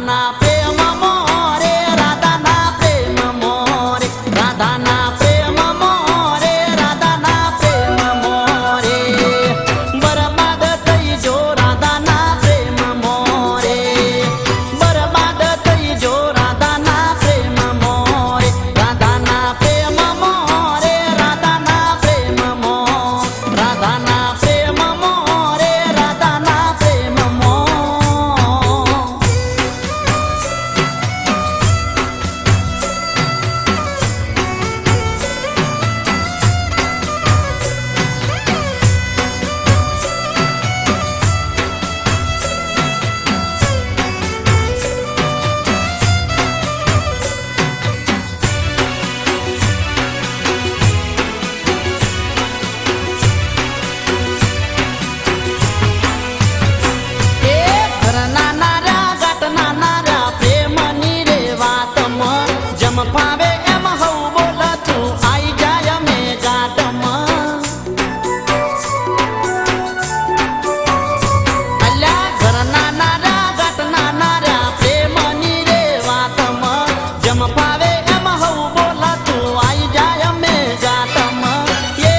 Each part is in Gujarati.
રાધાના પ્રેમ મોરે રાધાના પ્રેમ મોરે રાધાના પ્રેમ મોરે રાધાના પ્રેમ મોરે બરબાદ થઈ જો રાધાના પ્રેમ મોરે બરબાદ થઈ જો રાધાના પ્રેમ મોરે રાધાના પ્રેમ મોરે રાધાના પ્રેમ મોરે રાધાના પ્રેમ મોરે રાધાના પ્રેમ મોરે ફાવે એમ હઉ બોલ તું આઈ જાય મે ગાટમાં અલ્યા ઘરના નારા ગાટના નારા પ્રેમની રે વાતમાં જમ ફાવે એમ હઉ બોલ તું આઈ જાય મે ગાટમાં એ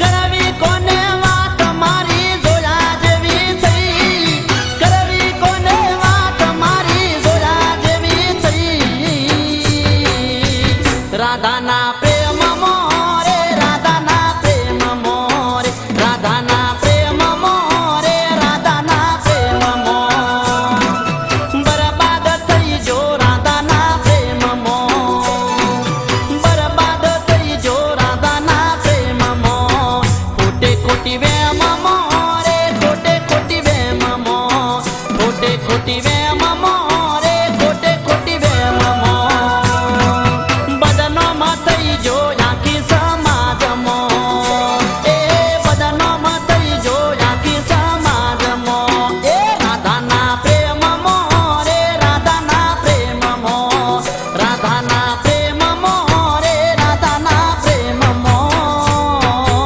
કરવી કોને વાત મારી જોયા જેવી થઈ કરવી કોને વાત મારી જોયા જેવી રાધાના પ્રેમ મોરે રાધાના પ્રેમ મોરે રાધાના પ્રેમ મોરે રાધાના પ્રેમ મોરે બરબાદ થઈ જો રાધાના પ્રેમ મોરે બરબાદ થઈ જો રાધાના પ્રેમ મોરે ખોટે ખોટી વેમ મોરે ખોટે ખોટી વેમ મોરે ખોટે ખોટી વેમ મોરે